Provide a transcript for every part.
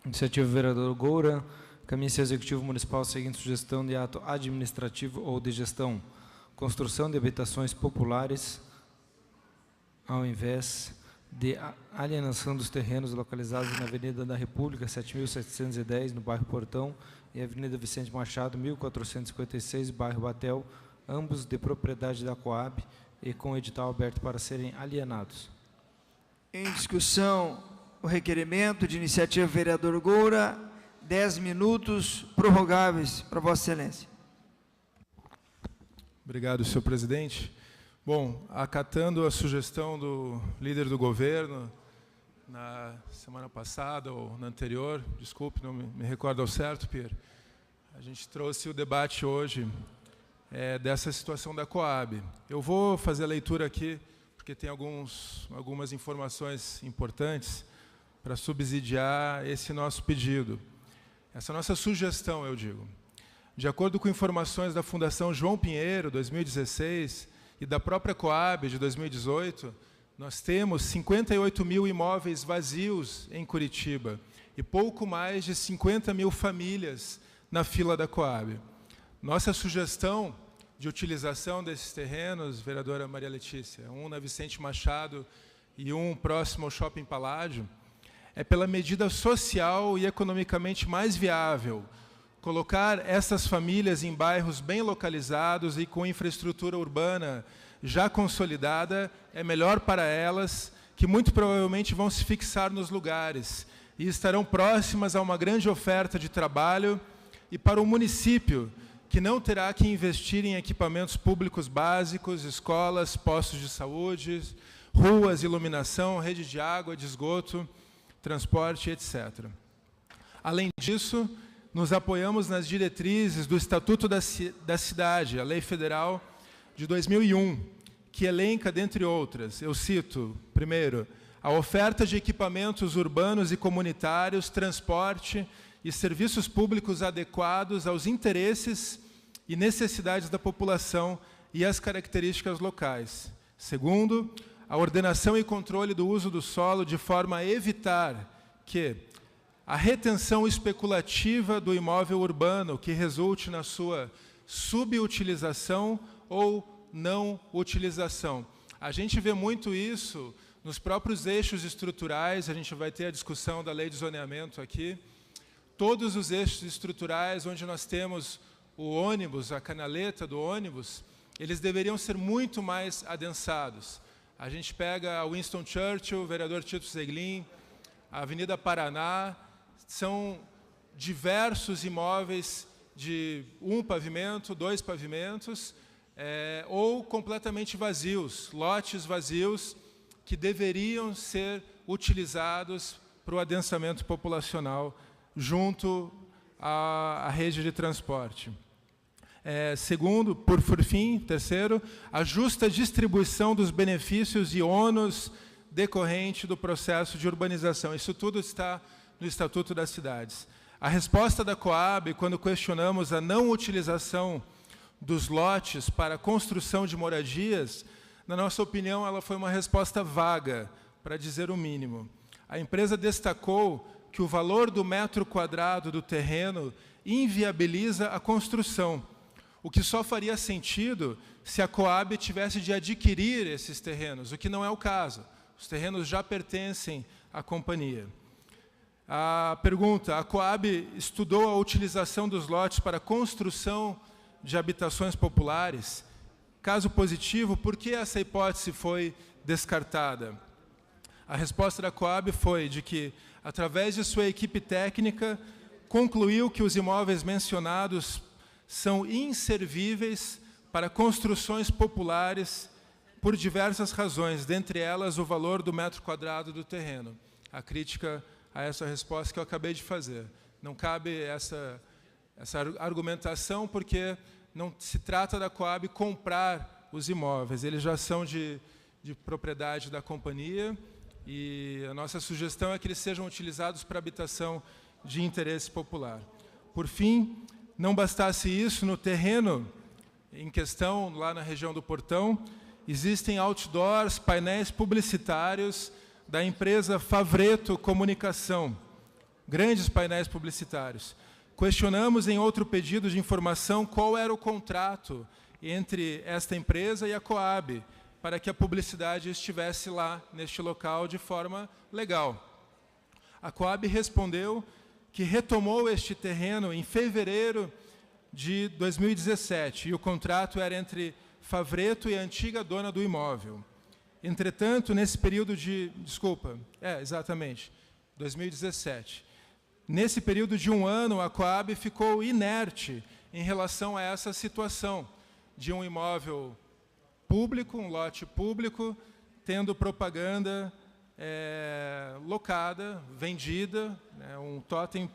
Iniciativa vereador Goura. Caminha-se ao Executivo Municipal a seguinte sugestão de ato administrativo ou de gestão. Construção de habitações populares ao invés de alienação dos terrenos localizados na Avenida da República, 7.710, no bairro Portão, e Avenida Vicente Machado, 1.456, bairro Batel, ambos de propriedade da Coab e com edital aberto para serem alienados. Em discussão, o requerimento de iniciativa vereador Goura, 10 minutos prorrogáveis para Vossa Excelência. Obrigado, senhor presidente. Bom, acatando a sugestão do líder do governo, na semana passada ou na anterior, desculpe, não me recordo ao certo, Pierre, a gente trouxe o debate hoje dessa situação da Coab. Eu vou fazer a leitura aqui, porque tem algumas informações importantes para subsidiar esse nosso pedido. Essa nossa sugestão, eu digo. De acordo com informações da Fundação João Pinheiro, 2016, e da própria Coab, de 2018, nós temos 58 mil imóveis vazios em Curitiba e pouco mais de 50 mil famílias na fila da Coab. Nossa sugestão de utilização desses terrenos, vereadora Maria Letícia, um na Vicente Machado e um próximo ao Shopping Paládio, é pela medida social e economicamente mais viável, colocar essas famílias em bairros bem localizados e com infraestrutura urbana já consolidada é melhor para elas, que muito provavelmente vão se fixar nos lugares e estarão próximas a uma grande oferta de trabalho, e para o município, que não terá que investir em equipamentos públicos básicos, escolas, postos de saúde, ruas, iluminação, rede de água, de esgoto, transporte, etc. Além disso, nos apoiamos nas diretrizes do Estatuto da Cidade, a Lei Federal de 2001, que elenca, dentre outras, eu cito, primeiro, a oferta de equipamentos urbanos e comunitários, transporte e serviços públicos adequados aos interesses e necessidades da população e às características locais. Segundo, a ordenação e controle do uso do solo de forma a evitar que a retenção especulativa do imóvel urbano que resulte na sua subutilização ou não utilização. A gente vê muito isso nos próprios eixos estruturais, a gente vai ter a discussão da lei de zoneamento aqui. Todos os eixos estruturais onde nós temos o ônibus, a canaleta do ônibus, eles deveriam ser muito mais adensados. A gente pega a Winston Churchill, o vereador Tito Zeglin, a Avenida Paraná, são diversos imóveis de um pavimento, 2 pavimentos, ou completamente vazios, lotes vazios que deveriam ser utilizados para o adensamento populacional junto à rede de transporte. Segundo, por fim, terceiro, a justa distribuição dos benefícios e ônus decorrente do processo de urbanização. Isso tudo está no Estatuto das Cidades. A resposta da Coab, quando questionamos a não utilização dos lotes para a construção de moradias, na nossa opinião, ela foi uma resposta vaga, para dizer o mínimo. A empresa destacou que o valor do metro quadrado do terreno inviabiliza a construção, o que só faria sentido se a Coab tivesse de adquirir esses terrenos, o que não é o caso. Os terrenos já pertencem à companhia. A pergunta, a Coab estudou a utilização dos lotes para construção de habitações populares? Caso positivo, por que essa hipótese foi descartada? A resposta da Coab foi de que, através de sua equipe técnica, concluiu que os imóveis mencionados são inservíveis para construções populares por diversas razões, dentre elas o valor do metro quadrado do terreno. A crítica a essa resposta que eu acabei de fazer. Não cabe essa argumentação, porque não se trata da Coab comprar os imóveis, eles já são de propriedade da companhia, e a nossa sugestão é que eles sejam utilizados para habitação de interesse popular. Por fim, não bastasse isso, no terreno em questão, lá na região do Portão, existem outdoors, painéis publicitários da empresa Favreto Comunicação, grandes painéis publicitários. Questionamos em outro pedido de informação qual era o contrato entre esta empresa e a Coab, para que a publicidade estivesse lá, neste local, de forma legal. A Coab respondeu que retomou este terreno em fevereiro de 2017, e o contrato era entre Favreto e a antiga dona do imóvel. Entretanto, nesse período de... exatamente, 2017. Nesse período de 1 ano, a Coab ficou inerte em relação a essa situação de um imóvel público, um lote público, tendo propaganda locada, vendida, né, um totem,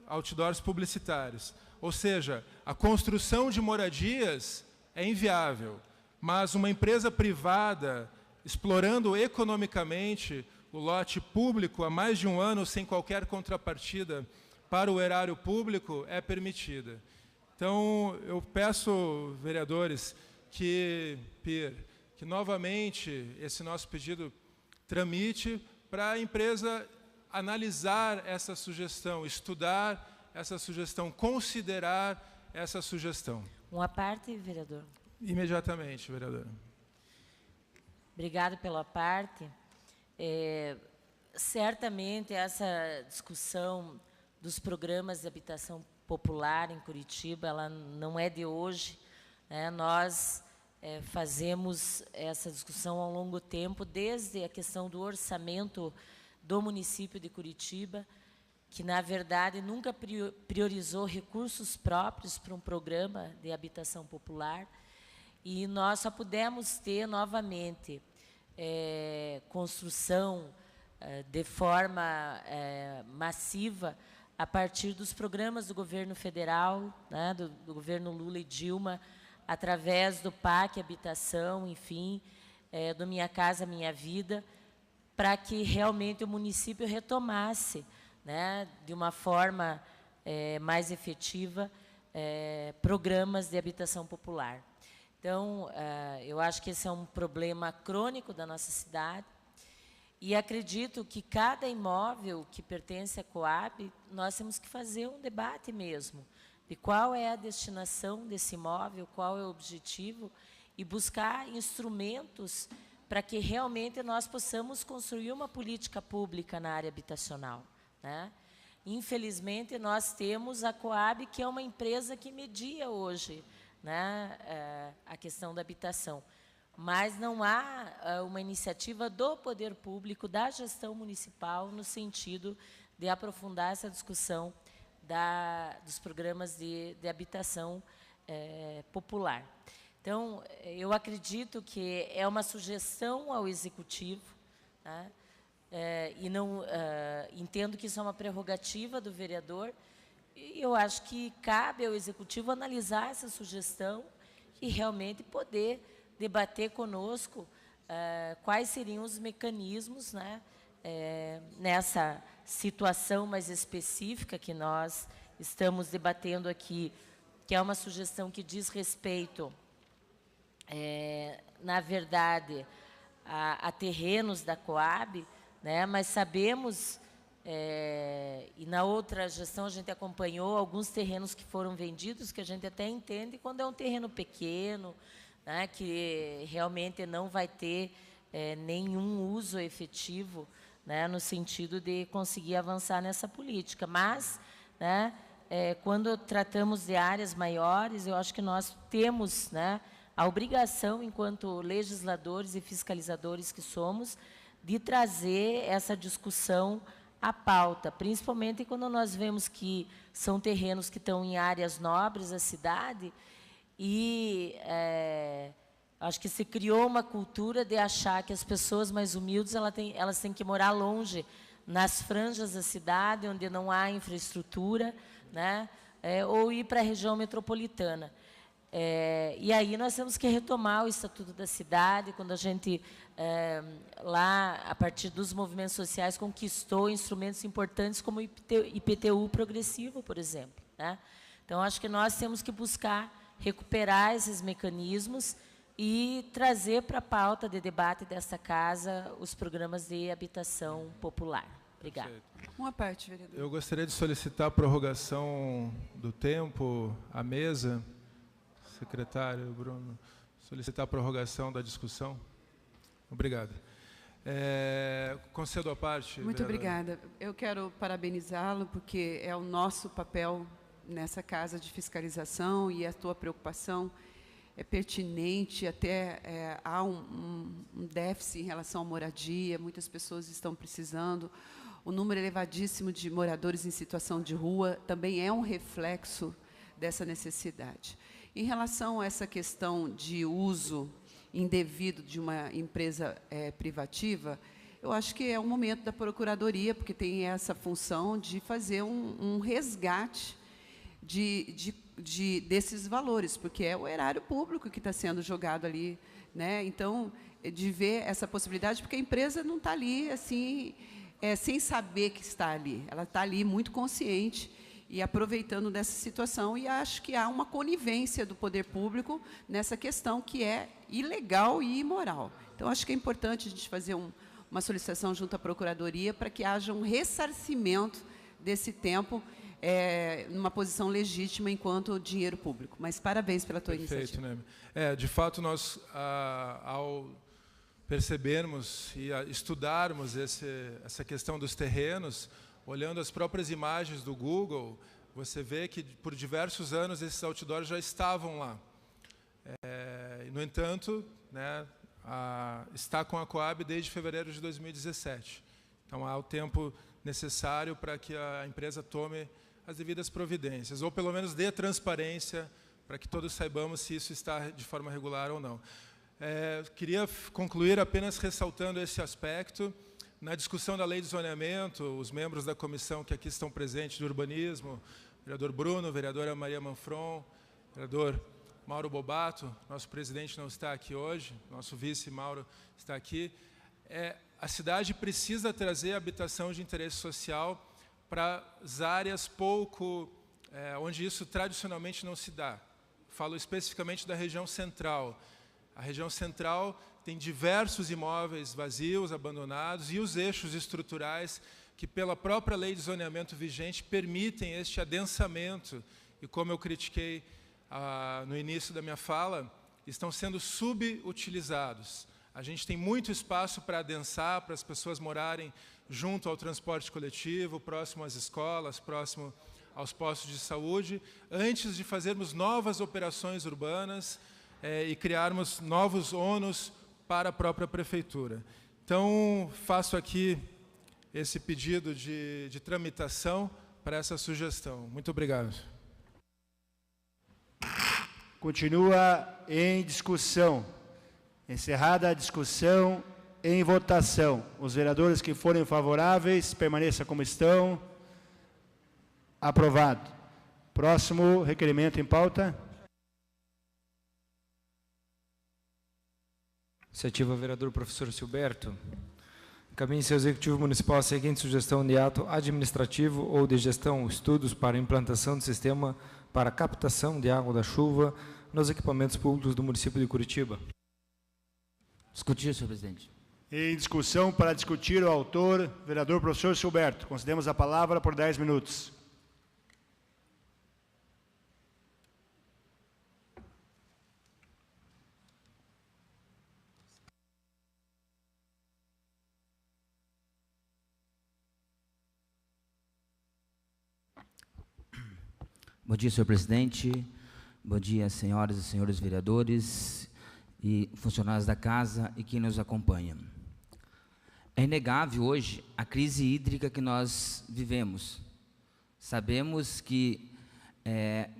outdoors publicitários. Ou seja, a construção de moradias é inviável, mas uma empresa privada, explorando economicamente o lote público há mais de 1 ano, sem qualquer contrapartida para o erário público, é permitida. Então, eu peço, vereadores, que novamente esse nosso pedido tramite para a empresa analisar essa sugestão, estudar essa sugestão, considerar essa sugestão. Uma parte, vereador. Imediatamente, vereadora. Obrigado pela parte. Certamente essa discussão dos programas de habitação popular em Curitiba, ela não é de hoje, né? Nós fazemos essa discussão ao longo tempo, desde a questão do orçamento do município de Curitiba, que, na verdade, nunca priorizou recursos próprios para um programa de habitação popular, e nós só pudemos ter, novamente, construção de forma massiva a partir dos programas do governo federal, né, do governo Lula e Dilma, através do PAC Habitação, enfim, do Minha Casa Minha Vida, para que realmente o município retomasse, né, de uma forma mais efetiva, programas de habitação popular. Então, eu acho que esse é um problema crônico da nossa cidade, e acredito que cada imóvel que pertence à Coab, nós temos que fazer um debate mesmo, de qual é a destinação desse imóvel, qual é o objetivo, e buscar instrumentos para que realmente nós possamos construir uma política pública na área habitacional, né? Infelizmente, nós temos a Coab, que é uma empresa que media hoje, né, a questão da habitação, mas não há uma iniciativa do poder público, da gestão municipal, no sentido de aprofundar essa discussão dos programas de habitação popular. Então, eu acredito que é uma sugestão ao Executivo, né, e não entendo que isso é uma prerrogativa do vereador, e eu acho que cabe ao Executivo analisar essa sugestão e realmente poder debater conosco quais seriam os mecanismos, né, nessa situação mais específica que nós estamos debatendo aqui, que é uma sugestão que diz respeito, na verdade, a terrenos da Coab, né, mas sabemos, e na outra gestão a gente acompanhou alguns terrenos que foram vendidos, que a gente até entende quando é um terreno pequeno, né, que realmente não vai ter nenhum uso efetivo, né, no sentido de conseguir avançar nessa política. Mas, né, quando tratamos de áreas maiores, eu acho que nós temos, né, a obrigação, enquanto legisladores e fiscalizadores que somos, de trazer essa discussão à pauta, principalmente quando nós vemos que são terrenos que estão em áreas nobres da cidade, e acho que se criou uma cultura de achar que as pessoas mais humildes elas têm que morar longe, nas franjas da cidade, onde não há infraestrutura, né, ou ir para a região metropolitana. E aí nós temos que retomar o Estatuto da Cidade, quando a gente, lá, a partir dos movimentos sociais, conquistou instrumentos importantes como o IPTU progressivo, por exemplo, né? Então, acho que nós temos que buscar recuperar esses mecanismos e trazer para a pauta de debate desta casa os programas de habitação popular. Obrigada. Uma parte, vereador. Eu gostaria de solicitar a prorrogação do tempo à mesa. Secretário Bruno, solicitar a prorrogação da discussão. Obrigado. Concedo a parte. Muito vereadora. obrigada. Eu quero parabenizá-lo, porque é o nosso papel nessa casa de fiscalização, e a tua preocupação é pertinente, até há um déficit em relação à moradia, muitas pessoas estão precisando. O número elevadíssimo de moradores em situação de rua também é um reflexo dessa necessidade. Em relação a essa questão de uso indevido de uma empresa privativa, eu acho que é o momento da Procuradoria, porque tem essa função de fazer um resgate desses valores, porque é o erário público que está sendo jogado ali, né? Então, de ver essa possibilidade, porque a empresa não está ali assim, sem saber que está ali, ela está ali muito consciente e aproveitando dessa situação, e acho que há uma conivência do poder público nessa questão que é ilegal e imoral. Então, acho que é importante a gente fazer uma solicitação junto à Procuradoria para que haja um ressarcimento desse tempo, numa posição legítima enquanto dinheiro público. Mas parabéns pela tua iniciativa. Perfeito, né? De fato, nós, ao percebermos e estudarmos essa questão dos terrenos, olhando as próprias imagens do Google, você vê que, por diversos anos, esses outdoors já estavam lá. No entanto, né, está com a Coab desde fevereiro de 2017. Então, há o tempo necessário para que a empresa tome as devidas providências, ou pelo menos dê transparência para que todos saibamos se isso está de forma regular ou não. Queria concluir apenas ressaltando esse aspecto. Na discussão da lei de zoneamento, os membros da comissão que aqui estão presentes de urbanismo, vereador Bruno, vereadora Maria Manfron, vereador Mauro Bobato, nosso presidente não está aqui hoje, nosso vice Mauro está aqui. A cidade precisa trazer habitação de interesse social para as áreas onde isso tradicionalmente não se dá. Falo especificamente da região central. A região central tem diversos imóveis vazios, abandonados, e os eixos estruturais que, pela própria lei de zoneamento vigente, permitem este adensamento. E, como eu critiquei no início da minha fala, estão sendo subutilizados. A gente tem muito espaço para adensar, para as pessoas morarem junto ao transporte coletivo, próximo às escolas, próximo aos postos de saúde, antes de fazermos novas operações urbanas e criarmos novos ônus para a própria prefeitura. Então, faço aqui esse pedido de tramitação para essa sugestão. Muito obrigado. Continua em discussão. Encerrada a discussão, em votação. Os vereadores que forem favoráveis, permaneçam como estão. Aprovado. Próximo requerimento em pauta. Iniciativa vereador professor Silberto. Encaminhe-se ao Executivo Municipal a seguinte sugestão de ato administrativo ou de gestão: estudos para implantação do sistema para captação de água da chuva nos equipamentos públicos do município de Curitiba. Discutir, senhor presidente. Em discussão, para discutir, o autor, vereador professor Silberto. Concedemos a palavra por 10 minutos. Bom dia, senhor presidente. Bom dia, senhoras e senhores vereadores e funcionários da casa e quem nos acompanha. É inegável hoje a crise hídrica que nós vivemos. Sabemos que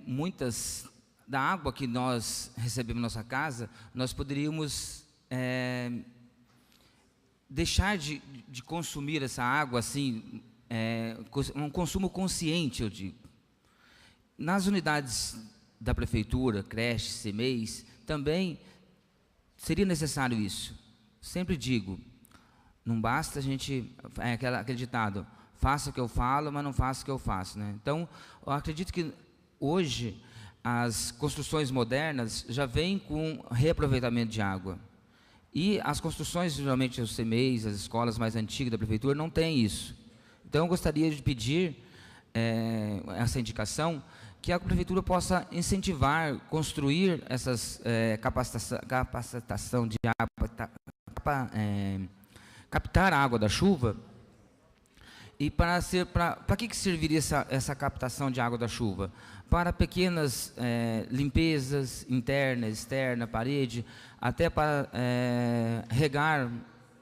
muitas da água que nós recebemos na nossa casa, nós poderíamos deixar de consumir essa água assim, um consumo consciente, eu digo. Nas unidades da prefeitura, creches, CMEIs, também seria necessário isso. Sempre digo, não basta a gente, aquele ditado, faça o que eu falo, mas não faça o que eu faço, né? Então, eu acredito que hoje as construções modernas já vêm com reaproveitamento de água. E as construções, geralmente os CMEIs, as escolas mais antigas da prefeitura, não têm isso. Então, eu gostaria de pedir essa indicação, que a prefeitura possa incentivar, construir essas capacitação de água, captar a água da chuva. E para que serviria essa captação de água da chuva? Para pequenas limpezas interna, externa, parede, até para regar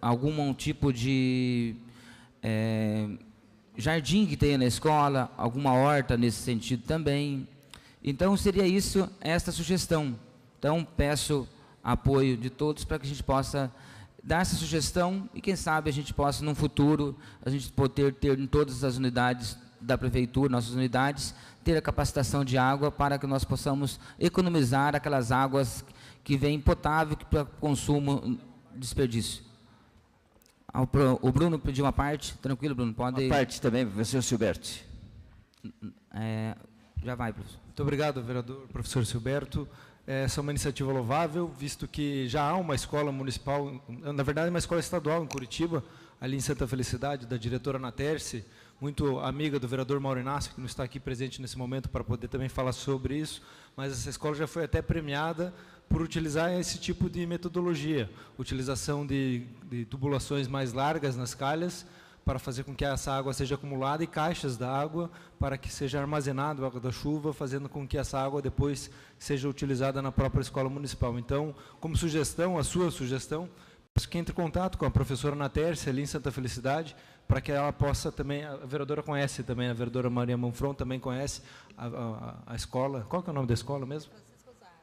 algum tipo de jardim que tenha na escola, alguma horta nesse sentido também. Então, seria isso, esta sugestão. Então, peço apoio de todos para que a gente possa dar essa sugestão e, quem sabe, a gente possa, num futuro, a gente poder ter em todas as unidades da prefeitura, nossas unidades, ter a capacitação de água para que nós possamos economizar aquelas águas que vêm potável para consumo, desperdício. O Bruno pediu uma parte. Tranquilo, Bruno, pode... Uma parte também, professor Silberto. Já vai, professor. Muito obrigado, vereador professor Silberto. Essa é uma iniciativa louvável, visto que já há uma escola municipal, na verdade uma escola estadual em Curitiba, ali em Santa Felicidade, da diretora Ana Terce, muito amiga do vereador Mauro Inácio, que não está aqui presente nesse momento para poder também falar sobre isso, mas essa escola já foi até premiada por utilizar esse tipo de metodologia, utilização de tubulações mais largas nas calhas, para fazer com que essa água seja acumulada, e caixas da água para que seja armazenada a água da chuva, fazendo com que essa água depois seja utilizada na própria escola municipal. Então, como sugestão, a sua sugestão, peço que entre em contato com a professora Ana Terce, ali em Santa Felicidade, para que ela possa também, a vereadora conhece também, a vereadora Maria Monfron também conhece a escola. Qual que é o nome da escola mesmo?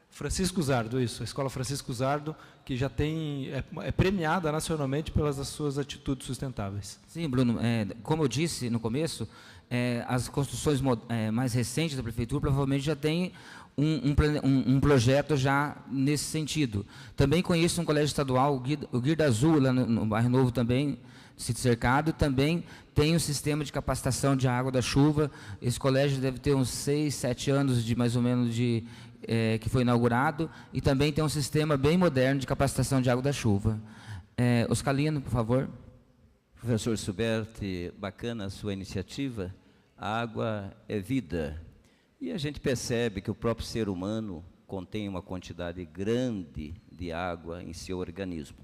Francisco Zardo, isso, a Escola Francisco Zardo, que já tem, é premiada nacionalmente pelas suas atitudes sustentáveis. Sim, Bruno, como eu disse no começo, as construções mais recentes da prefeitura provavelmente já têm um projeto já nesse sentido. Também conheço um colégio estadual, o Guirda Azul, lá no Bairro Novo também, Sítio Cercado, também tem um sistema de capacitação de água da chuva. Esse colégio deve ter uns 6, 7 anos de mais ou menos que foi inaugurado, e também tem um sistema bem moderno de capacitação de água da chuva. Oscalino, por favor. Professor Silberti, bacana a sua iniciativa. A água é vida. E a gente percebe que o próprio ser humano contém uma quantidade grande de água em seu organismo.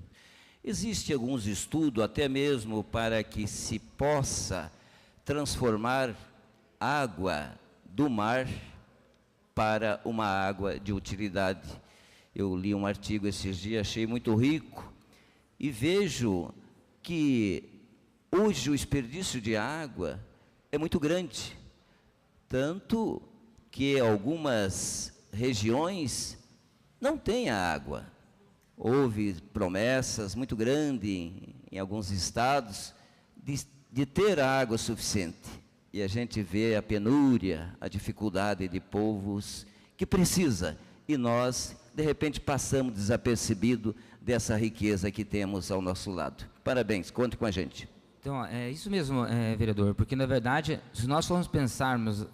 Existem alguns estudos, até mesmo para que se possa transformar água do mar para uma água de utilidade. Eu li um artigo esses dias, achei muito rico, e vejo que hoje o desperdício de água é muito grande, tanto que algumas regiões não têm a água. Houve promessas muito grandes em alguns estados de ter água suficiente. E a gente vê a penúria, a dificuldade de povos que precisa. E nós, de repente, passamos desapercebido dessa riqueza que temos ao nosso lado. Parabéns, conte com a gente. Então, é isso mesmo, vereador, porque, na verdade, se nós formos pensarmos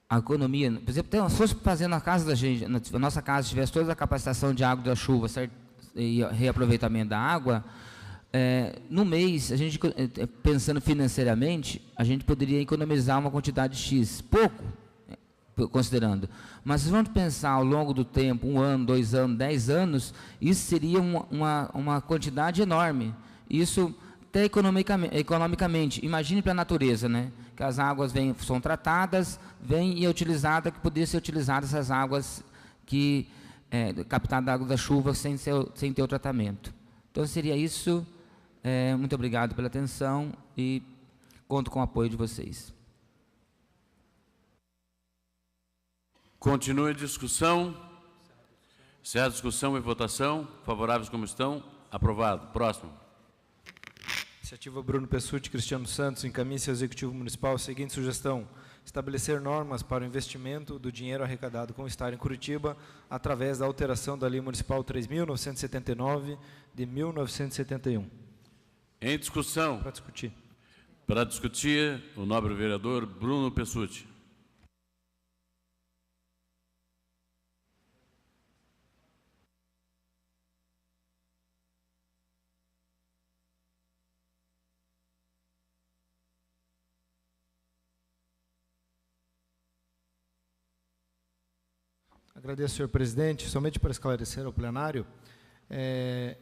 a economia, por exemplo, se fosse fazer na casa da gente, na nossa casa, tivesse toda a capacitação de água da chuva, certo? E reaproveitamento da água, no mês, a gente, pensando financeiramente, a gente poderia economizar uma quantidade X, pouco, considerando. Mas se vamos pensar ao longo do tempo, 1 ano, 2 anos, 10 anos, isso seria uma quantidade enorme. Isso até economicamente. Imagine para a natureza, né? Que as águas são tratadas, vêm e é utilizada, que poderiam ser utilizadas essas águas captadas da água da chuva sem ter o tratamento. Então, seria isso. Muito obrigado pela atenção e conto com o apoio de vocês. Continue a discussão. Encerra a discussão e votação. Favoráveis como estão? Aprovado. Próximo. Iniciativa Bruno Pessutti, Cristiano Santos, encaminha-se ao Executivo Municipal a seguinte sugestão: estabelecer normas para o investimento do dinheiro arrecadado com o Estado em Curitiba através da alteração da Lei Municipal 3.979 de 1971. Em discussão. Para discutir. Para discutir, o nobre vereador Bruno Pessutti. Agradeço, senhor presidente. Somente para esclarecer ao plenário,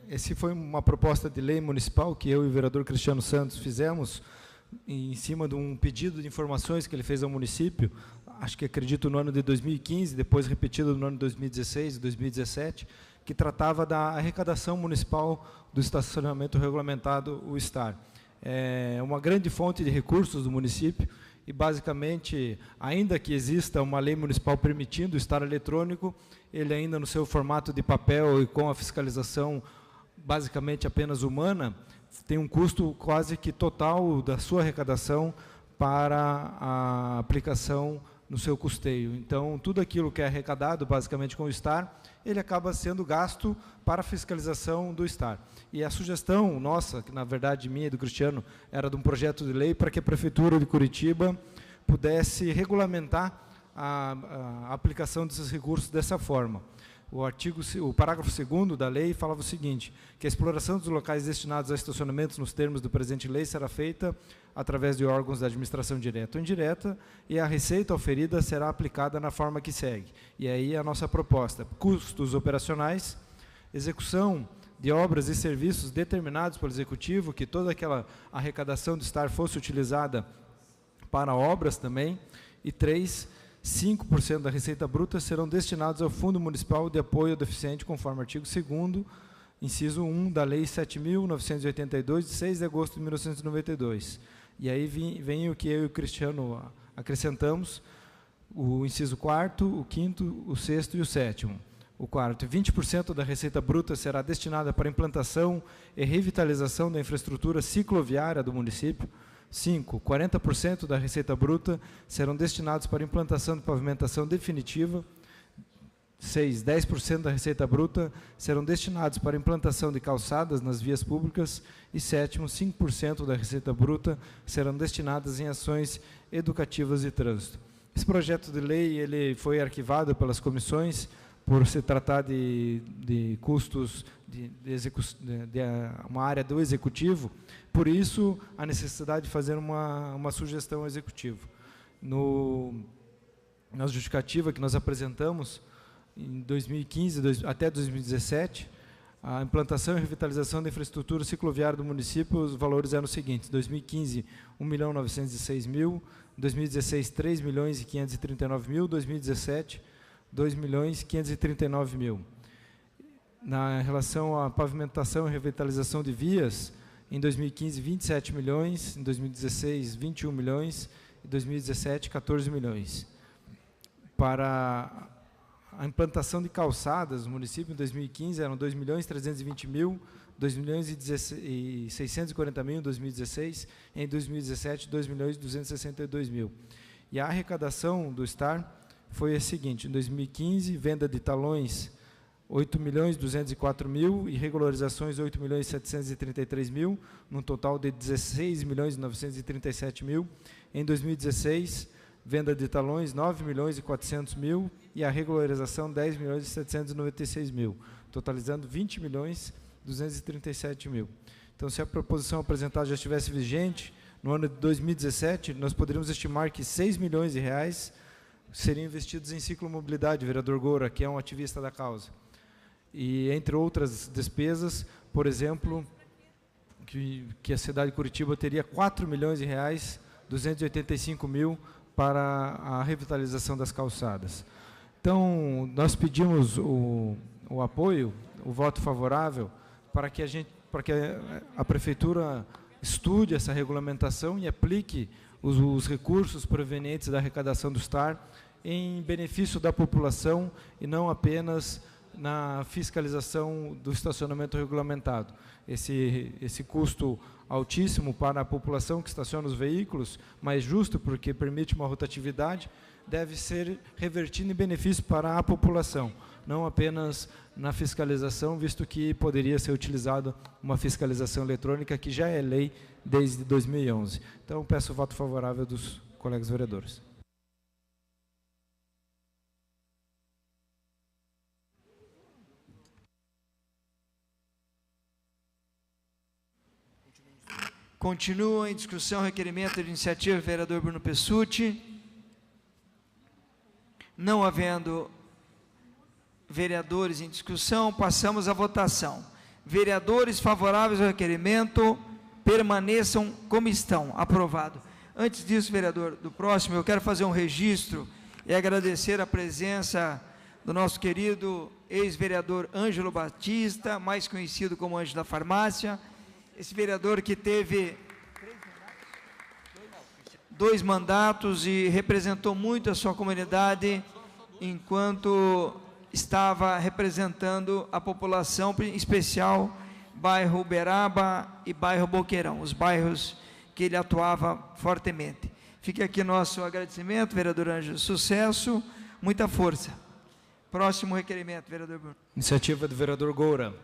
esse foi uma proposta de lei municipal que eu e o vereador Cristiano Santos fizemos em cima de um pedido de informações que ele fez ao município, acho que acredito no ano de 2015, depois repetido no ano de 2016 e 2017, que tratava da arrecadação municipal do estacionamento regulamentado, o STAR. É uma grande fonte de recursos do município e, basicamente, ainda que exista uma lei municipal permitindo o STAR eletrônico, ele ainda no seu formato de papel e com a fiscalização basicamente apenas humana, tem um custo quase que total da sua arrecadação para a aplicação no seu custeio. Então, tudo aquilo que é arrecadado, basicamente, com o STAR, ele acaba sendo gasto para a fiscalização do STAR. E a sugestão nossa, que na verdade minha e do Cristiano, era de um projeto de lei para que a Prefeitura de Curitiba pudesse regulamentar a aplicação desses recursos dessa forma. O parágrafo 2º da lei falava o seguinte, que a exploração dos locais destinados a estacionamentos nos termos do presente lei será feita através de órgãos da administração direta ou indireta e a receita oferida será aplicada na forma que segue. E aí a nossa proposta, custos operacionais, execução de obras e serviços determinados pelo Executivo, que toda aquela arrecadação do STAR fosse utilizada para obras também, e 5% da receita bruta serão destinados ao Fundo Municipal de Apoio ao Deficiente, conforme artigo 2º, inciso 1 da Lei 7.982, de 6 de agosto de 1992. E aí vem o que eu e o Cristiano acrescentamos, o inciso 4º, o 5º, o 6º e o 7º. O 4º, 20% da receita bruta será destinada para implantação e revitalização da infraestrutura cicloviária do município. 5, 40% da receita bruta serão destinados para implantação de pavimentação definitiva. 6, 10% da receita bruta serão destinados para implantação de calçadas nas vias públicas. E 7, 5% da receita bruta serão destinadas em ações educativas de trânsito. Esse projeto de lei ele foi arquivado pelas comissões por se tratar de custos de uma área do Executivo, por isso a necessidade de fazer uma sugestão ao Executivo. Na justificativa que nós apresentamos, em 2015 até 2017, a implantação e revitalização da infraestrutura cicloviária do município, os valores eram os seguintes: 2015, 1.906.000, 2016, 3.539.000, 2017, 2.539.000. Na relação à pavimentação e revitalização de vias, em 2015, 27 milhões, em 2016, 21 milhões, em 2017, 14 milhões. Para a implantação de calçadas no município, em 2015, eram 2.320.000, 2.640.000 em 2016, em 2017, 2.262.000. E a arrecadação do STAR foi a seguinte: em 2015, venda de talões 8.204.000 e regularizações 8.733.000, num total de 16.937.000. Em 2016, venda de talões 9.400.000 e a regularização 10.796.000, totalizando 20.237.000. Então, se a proposição apresentada já estivesse vigente, no ano de 2017, nós poderíamos estimar que 6 milhões de reais seriam investidos em ciclomobilidade, vereador Goura, que é um ativista da causa. E, entre outras despesas, por exemplo, que a cidade de Curitiba teria 4 milhões de reais, 285.000 para a revitalização das calçadas. Então, nós pedimos o apoio, o voto favorável, para que a Prefeitura estude essa regulamentação e aplique os recursos provenientes da arrecadação do STAR em benefício da população e não apenas na fiscalização do estacionamento regulamentado. Esse custo altíssimo para a população que estaciona os veículos, mas justo porque permite uma rotatividade, deve ser revertido em benefício para a população, não apenas na fiscalização, visto que poderia ser utilizada uma fiscalização eletrônica que já é lei desde 2011. Então, peço o voto favorável dos colegas vereadores. Continua em discussão o requerimento de iniciativa do vereador Bruno Pessutti. Não havendo vereadores em discussão, passamos à votação. Vereadores favoráveis ao requerimento, permaneçam como estão. Aprovado. Antes disso, vereador, do próximo, eu quero fazer um registro e agradecer a presença do nosso querido ex-vereador Ângelo Batista, mais conhecido como Ângelo da Farmácia, esse vereador que teve 2 mandatos e representou muito a sua comunidade enquanto estava representando a população, em especial bairro Uberaba e bairro Boqueirão, os bairros que ele atuava fortemente. Fica aqui nosso agradecimento, vereador Ângelo, sucesso, muita força. Próximo requerimento, vereador Bruno. Iniciativa do vereador Goura.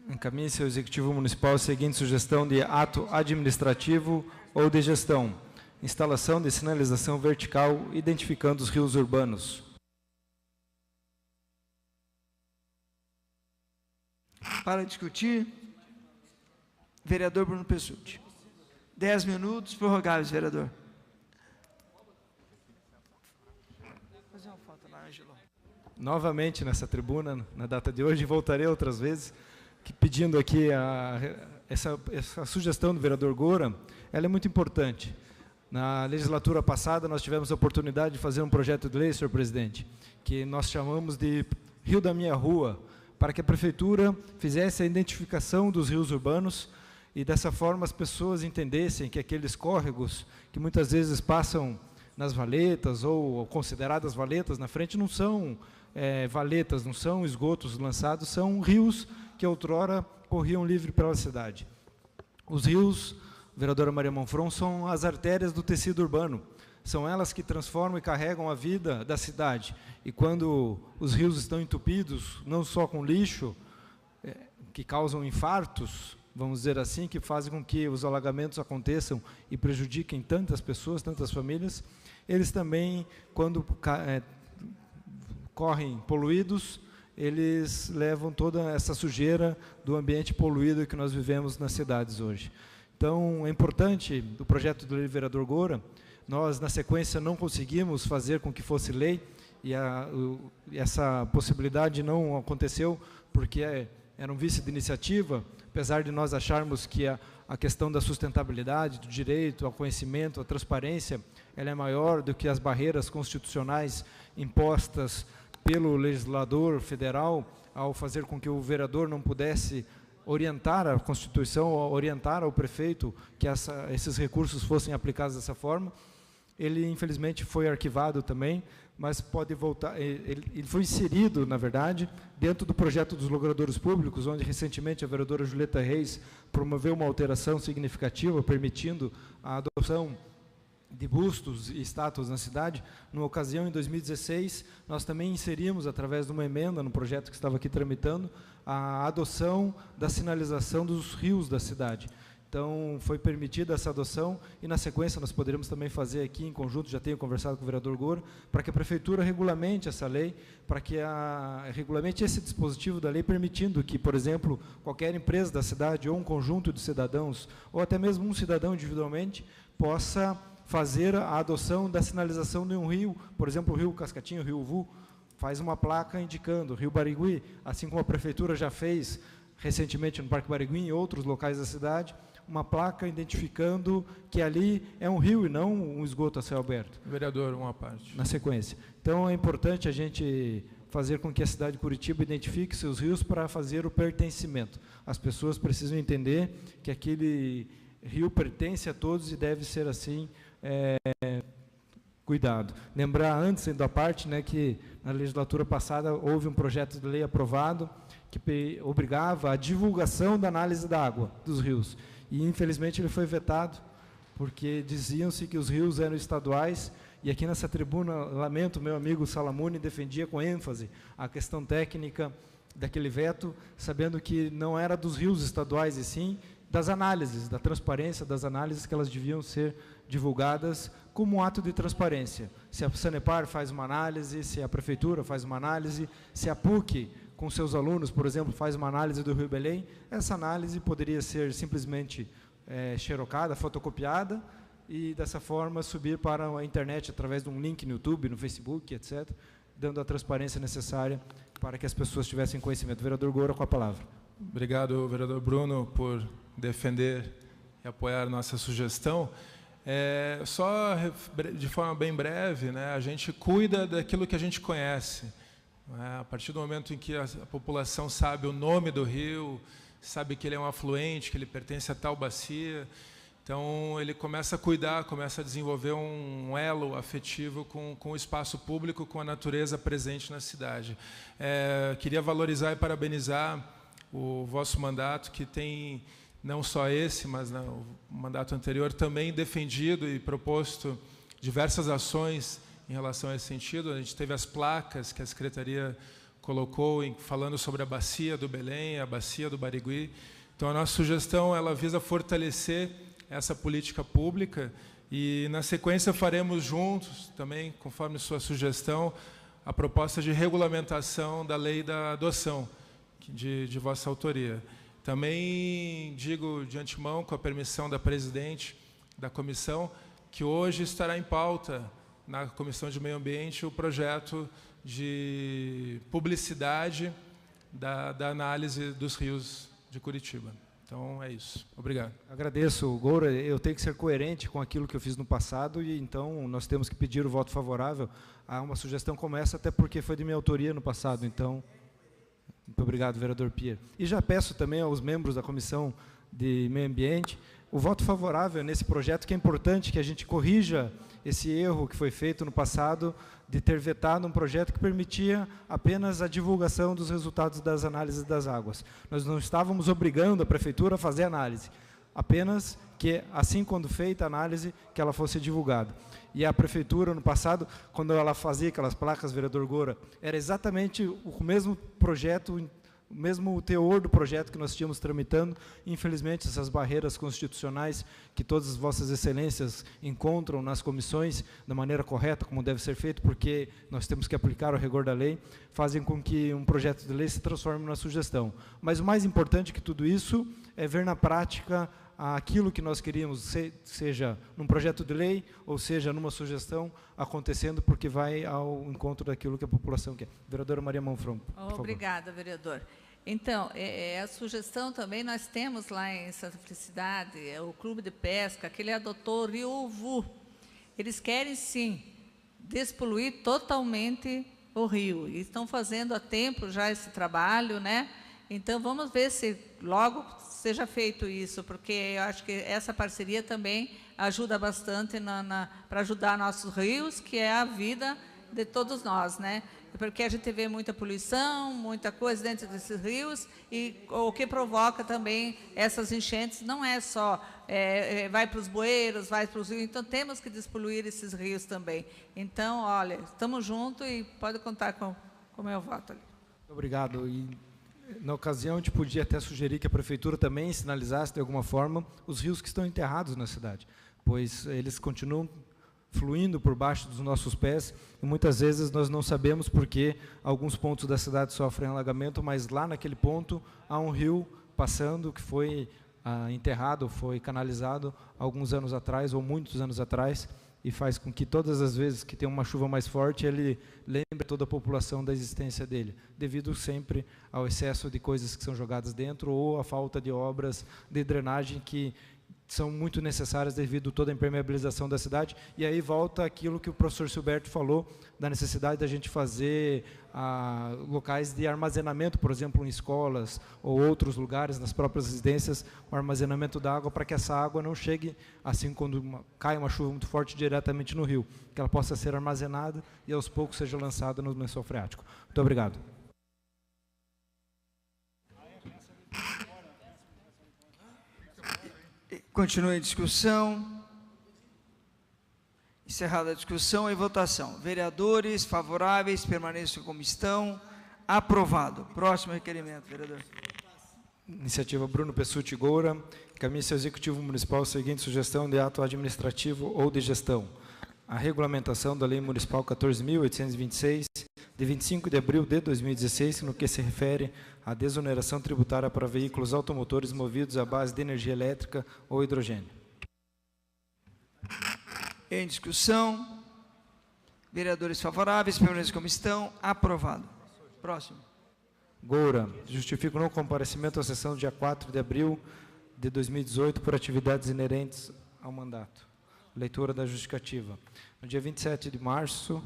Encaminhe-se ao Executivo Municipal a seguinte sugestão de ato administrativo ou de gestão. Instalação de sinalização vertical identificando os rios urbanos. Para discutir, vereador Bruno Pessutti. 10 minutos, prorrogáveis, vereador. Fazer uma foto lá, Ângelo. Novamente nessa tribuna, na data de hoje, voltarei outras vezes, pedindo aqui essa sugestão do vereador Goura, ela é muito importante. Na legislatura passada, nós tivemos a oportunidade de fazer um projeto de lei, senhor presidente, que nós chamamos de Rio da Minha Rua, para que a prefeitura fizesse a identificação dos rios urbanos e, dessa forma, as pessoas entendessem que aqueles córregos, que muitas vezes passam nas valetas ou consideradas valetas na frente, não são valetas, não são esgotos lançados, são rios que outrora corriam livre pela cidade. Os rios, vereadora Maria Monfron, são as artérias do tecido urbano. São elas que transformam e carregam a vida da cidade. E quando os rios estão entupidos, não só com lixo, que causam infartos, vamos dizer assim, que fazem com que os alagamentos aconteçam e prejudiquem tantas pessoas, tantas famílias, eles também, quando correm poluídos, eles levam toda essa sujeira do ambiente poluído que nós vivemos nas cidades hoje. Então, é importante, o projeto do vereador Goura, nós, na sequência, não conseguimos fazer com que fosse lei, e essa possibilidade não aconteceu, porque era um vício de iniciativa, apesar de nós acharmos que a questão da sustentabilidade, do direito ao conhecimento, à transparência, ela é maior do que as barreiras constitucionais impostas pelo legislador federal, ao fazer com que o vereador não pudesse orientar a Constituição, orientar ao prefeito que esses recursos fossem aplicados dessa forma. Ele, infelizmente, foi arquivado também, mas pode voltar. Ele foi inserido, na verdade, dentro do projeto dos logradouros públicos, onde, recentemente, a vereadora Julieta Reis promoveu uma alteração significativa, permitindo a adoção de bustos e estátuas na cidade. Numa ocasião, em 2016, nós também inserimos, através de uma emenda no projeto que estava aqui tramitando, a adoção da sinalização dos rios da cidade. Então, foi permitida essa adoção e, na sequência, nós poderemos também fazer aqui, em conjunto, já tenho conversado com o vereador Goura, para que a prefeitura regulamente essa lei, para que regulamente esse dispositivo da lei, permitindo que, por exemplo, qualquer empresa da cidade, ou um conjunto de cidadãos, ou até mesmo um cidadão individualmente, possa fazer a adoção da sinalização de um rio, por exemplo, o rio Cascatinho, o rio Uvu, faz uma placa indicando, o rio Barigui, assim como a prefeitura já fez recentemente no Parque Barigui e em outros locais da cidade, uma placa identificando que ali é um rio e não um esgoto a céu aberto. Vereador, uma parte. Na sequência. Então, é importante a gente fazer com que a cidade de Curitiba identifique seus rios para fazer o pertencimento. As pessoas precisam entender que aquele rio pertence a todos e deve ser assim cuidado. Lembrar, antes da parte, que na legislatura passada houve um projeto de lei aprovado que obrigava a divulgação da análise da água dos rios. E, infelizmente, ele foi vetado, porque diziam-se que os rios eram estaduais, e aqui nessa tribuna, lamento, meu amigo Salamuni defendia com ênfase a questão técnica daquele veto, sabendo que não era dos rios estaduais, e sim das análises, da transparência das análises, que elas deviam ser divulgadas como um ato de transparência. Se a Sanepar faz uma análise, se a Prefeitura faz uma análise, se a PUC, com seus alunos, por exemplo, faz uma análise do Rio Belém, essa análise poderia ser simplesmente xerocada, fotocopiada, e dessa forma subir para a internet através de um link no YouTube, no Facebook, etc., dando a transparência necessária para que as pessoas tivessem conhecimento. Vereador Goura, com a palavra. Obrigado, vereador Bruno, por defender e apoiar nossa sugestão. Só de forma bem breve, né, a gente cuida daquilo que a gente conhece. A partir do momento em que a população sabe o nome do rio, sabe que ele é um afluente, que ele pertence a tal bacia, então ele começa a cuidar, começa a desenvolver um elo afetivo com o espaço público, com a natureza presente na cidade. Queria valorizar e parabenizar o vosso mandato, que tem não só esse, mas o mandato anterior também defendido e proposto diversas ações em relação a esse sentido. A gente teve as placas que a Secretaria colocou falando sobre a bacia do Belém, a bacia do Barigui. Então, a nossa sugestão ela visa fortalecer essa política pública e, na sequência, faremos juntos, também, conforme sua sugestão, a proposta de regulamentação da lei da adoção, de vossa autoria. Também digo de antemão, com a permissão da presidente da comissão, que hoje estará em pauta na Comissão de Meio Ambiente o projeto de publicidade da análise dos rios de Curitiba. Então, é isso. Obrigado. Agradeço, Goura. Eu tenho que ser coerente com aquilo que eu fiz no passado e, então, nós temos que pedir o voto favorável a uma sugestão como essa, até porque foi de minha autoria no passado. Então, muito obrigado, vereador Pierre. E já peço também aos membros da Comissão de Meio Ambiente o voto favorável nesse projeto, que é importante que a gente corrija esse erro que foi feito no passado de ter vetado um projeto que permitia apenas a divulgação dos resultados das análises das águas. Nós não estávamos obrigando a Prefeitura a fazer análise, apenas que, assim quando feita a análise, que ela fosse divulgada. E a Prefeitura, no passado, quando ela fazia aquelas placas, vereador Goura, era exatamente o mesmo projeto, o mesmo teor do projeto que nós tínhamos tramitando. Infelizmente, essas barreiras constitucionais que todas as vossas excelências encontram nas comissões da maneira correta, como deve ser feito, porque nós temos que aplicar o rigor da lei, fazem com que um projeto de lei se transforme numa sugestão. Mas o mais importante que tudo isso é ver na prática aquilo que nós queríamos, seja num projeto de lei, ou seja numa sugestão, acontecendo, porque vai ao encontro daquilo que a população quer. Vereadora Maria Manfron, por favor. Obrigada, vereador. Então, a sugestão também, nós temos lá em Santa Felicidade, o Clube de Pesca, que ele adotou o Rio Uvu. Eles querem, sim, despoluir totalmente o rio. E estão fazendo há tempo já esse trabalho, né? Então, vamos ver se logo seja feito isso, porque eu acho que essa parceria também ajuda bastante para ajudar nossos rios, que é a vida de todos nós, né? Porque a gente vê muita poluição, muita coisa dentro desses rios, e o que provoca também essas enchentes não é só, vai para os bueiros, vai para os rios, então temos que despoluir esses rios também. Então, olha, estamos juntos e pode contar com o meu voto ali. Obrigado. E, na ocasião, a gente podia até sugerir que a Prefeitura também sinalizasse, de alguma forma, os rios que estão enterrados na cidade, pois eles continuam fluindo por baixo dos nossos pés, e muitas vezes nós não sabemos porque alguns pontos da cidade sofrem alagamento, mas lá naquele ponto há um rio passando que foi enterrado, foi canalizado alguns anos atrás, ou muitos anos atrás, e faz com que todas as vezes que tem uma chuva mais forte, ele lembre toda a população da existência dele, devido sempre ao excesso de coisas que são jogadas dentro, ou a falta de obras de drenagem que são muito necessárias devido a toda a impermeabilização da cidade. E aí volta aquilo que o professor Silberto falou, da necessidade da gente fazer locais de armazenamento, por exemplo, em escolas ou outros lugares, nas próprias residências, o armazenamento da água, para que essa água não chegue, assim, quando cai uma chuva muito forte, diretamente no rio, que ela possa ser armazenada e aos poucos seja lançada no lençol freático. Muito obrigado. Continue a discussão. Encerrada a discussão e votação. Vereadores favoráveis, permaneçam como estão. Aprovado. Próximo requerimento, vereador. Iniciativa Bruno Pessutti Goura. Encaminha-se ao Executivo Municipal a seguinte sugestão de ato administrativo ou de gestão. A regulamentação da Lei Municipal 14.826, de 25 de abril de 2016, no que se refere à desoneração tributária para veículos automotores movidos à base de energia elétrica ou hidrogênio. Em discussão. Vereadores favoráveis, permaneçam como estão. Aprovado. Próximo. Goura, justifico o não comparecimento à sessão do dia 4 de abril de 2018 por atividades inerentes ao mandato. Leitura da justificativa. No dia 27 de março...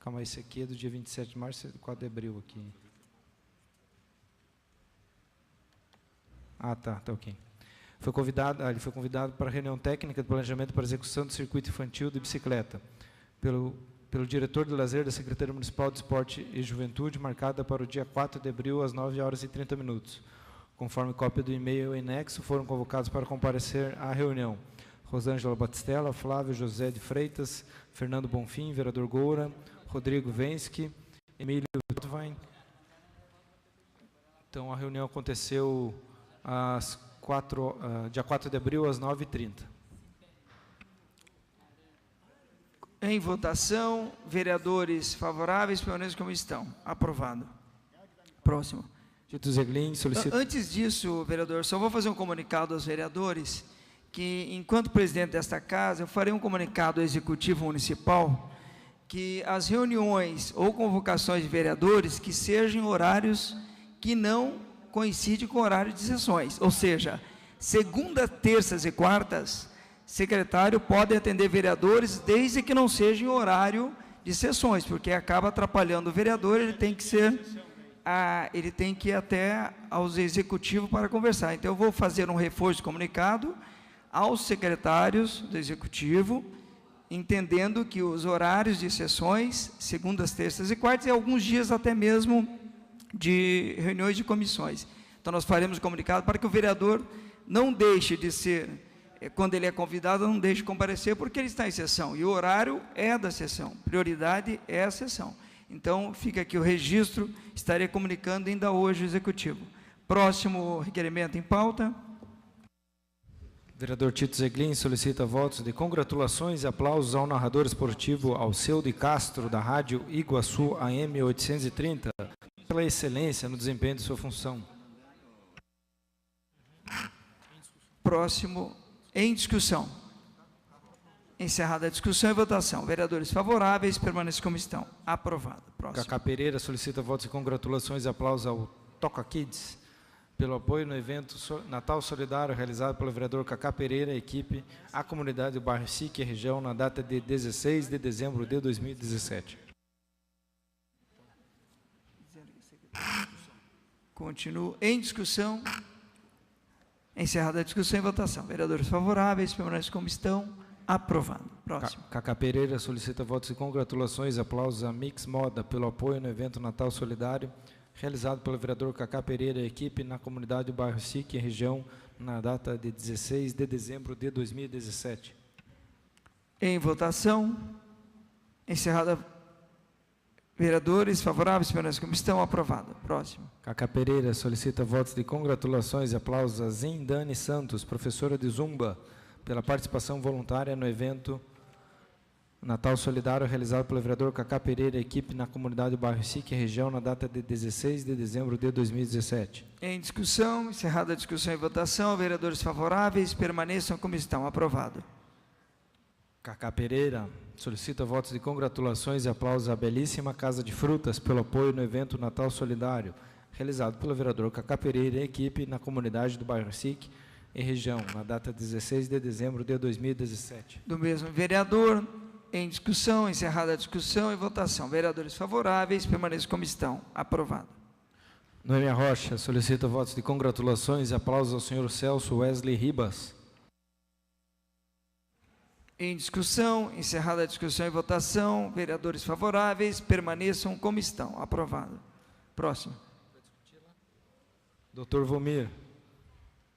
Calma, esse aqui é do dia 27 de março e 4 de abril aqui. Ah, tá ok. Ele foi convidado para a reunião técnica de planejamento para execução do circuito infantil de bicicleta, pelo diretor de lazer da Secretaria Municipal de Esporte e Juventude, marcada para o dia 4 de abril, às 9h30. Conforme cópia do e-mail em anexo, foram convocados para comparecer à reunião Rosângela Batistella, Flávio José de Freitas, Fernando Bonfim, vereador Goura, Rodrigo Vensky, Emílio Todvain. Então, a reunião aconteceu dia 4 de abril, às 9h30. Em votação, vereadores favoráveis, permaneçam como estão. Aprovado. Próximo. Tito Zeglin, solicito... Antes disso, vereador, só vou fazer um comunicado aos vereadores, que, enquanto presidente desta casa, eu farei um comunicado ao Executivo Municipal, que as reuniões ou convocações de vereadores que sejam horários que não coincidem com o horário de sessões. Ou seja, segunda, terças e quartas, secretário pode atender vereadores desde que não seja em horário de sessões, porque acaba atrapalhando o vereador, ele tem que ir até aos executivos para conversar. Então, eu vou fazer um reforço de comunicado aos secretários do executivo, entendendo que os horários de sessões, segundas, terças e quartas, e alguns dias até mesmo de reuniões de comissões. Então, nós faremos um comunicado para que o vereador não deixe de ser, quando ele é convidado, não deixe de comparecer, porque ele está em sessão, e o horário é da sessão, prioridade é a sessão. Então, fica aqui o registro, estarei comunicando ainda hoje o executivo. Próximo requerimento em pauta. Vereador Tito Zeglin solicita votos de congratulações e aplausos ao narrador esportivo Alceu de Castro, da Rádio Iguaçu AM 830, pela excelência no desempenho de sua função. Próximo, em discussão. Encerrada a discussão e votação. Vereadores favoráveis, permaneçam como estão. Aprovado. Próximo. Cacá Pereira solicita votos de congratulações e aplausos ao Toca Kids, pelo apoio no evento Natal Solidário, realizado pelo vereador Cacá Pereira e equipe, à comunidade do bairro SIC e região, na data de 16 de dezembro de 2017. Continuo em discussão. Encerrada a discussão e votação. Vereadores favoráveis, permanecem como estão. Aprovado. Próximo. Cacá Pereira solicita votos de congratulações e aplausos à Mix Moda, pelo apoio no evento Natal Solidário, realizado pelo vereador Cacá Pereira e equipe, na comunidade do bairro SIC e região, na data de 16 de dezembro de 2017. Em votação. Encerrada. Vereadores favoráveis, permanecem como estão. Aprovado. Próximo. Cacá Pereira solicita votos de congratulações e aplausos a Zindane Santos, professora de Zumba, pela participação voluntária no evento Natal Solidário, realizado pelo vereador Cacá Pereira e equipe, na comunidade do bairro SIC e região, na data de 16 de dezembro de 2017. Em discussão, encerrada a discussão e votação, vereadores favoráveis, permaneçam como estão. Aprovado. Cacá Pereira solicita votos de congratulações e aplausos à belíssima Casa de Frutas, pelo apoio no evento Natal Solidário, realizado pelo vereador Cacá Pereira e equipe, na comunidade do bairro SIC e região, na data 16 de dezembro de 2017. Do mesmo vereador. Em discussão, encerrada a discussão e votação. Vereadores favoráveis, permaneçam como estão. Aprovado. Noêmia Rocha solicita votos de congratulações e aplausos ao senhor Celso Wesley Ribas. Em discussão, encerrada a discussão e votação. Vereadores favoráveis, permaneçam como estão. Aprovado. Próximo. Doutor Vomir,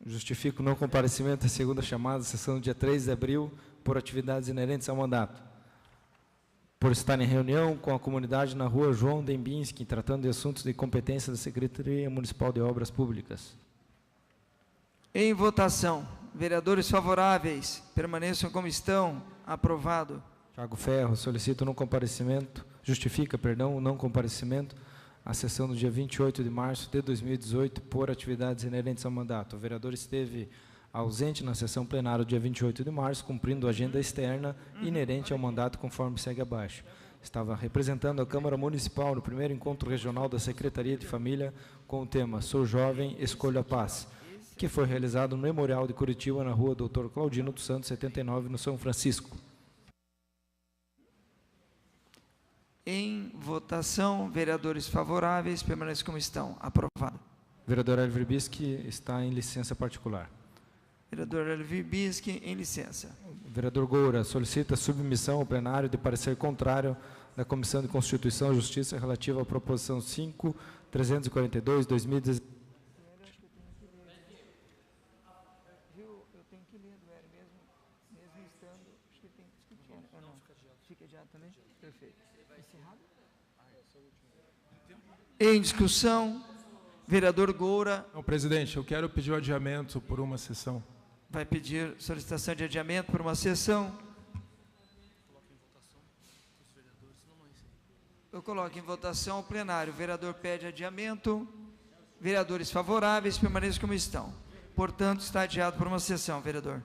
justifico o não comparecimento à segunda chamada, sessão do dia 3 de abril, por atividades inerentes ao mandato, por estar em reunião com a comunidade na rua João Dembinski, tratando de assuntos de competência da Secretaria Municipal de Obras Públicas. Em votação, vereadores favoráveis, permaneçam como estão. Aprovado. Thiago Ferro solicita o não comparecimento, justifica, perdão, o não comparecimento à sessão do dia 28 de março de 2018, por atividades inerentes ao mandato. O vereador esteve ausente na sessão plenária do dia 28 de março, cumprindo a agenda externa inerente ao mandato, conforme segue abaixo. Estava representando a Câmara Municipal no primeiro encontro regional da Secretaria de Família com o tema Sou Jovem, Escolho a Paz, que foi realizado no Memorial de Curitiba, na rua Dr. Claudino dos Santos, 79, no São Francisco. Em votação, vereadores favoráveis, permaneçam como estão. Aprovado. Vereador Hélio Verbisky está em licença particular. Vereador Hélio Verbisky, em licença. Vereador Goura solicita submissão ao plenário de parecer contrário da Comissão de Constituição e Justiça relativa à proposição 5.342, 2017. Em discussão, vereador Goura. Não, presidente, eu quero pedir o adiamento por uma sessão. Vai pedir solicitação de adiamento por uma sessão. Eu coloco em votação o plenário. O vereador pede adiamento. Vereadores favoráveis, permaneçam como estão. Portanto, está adiado por uma sessão, vereador.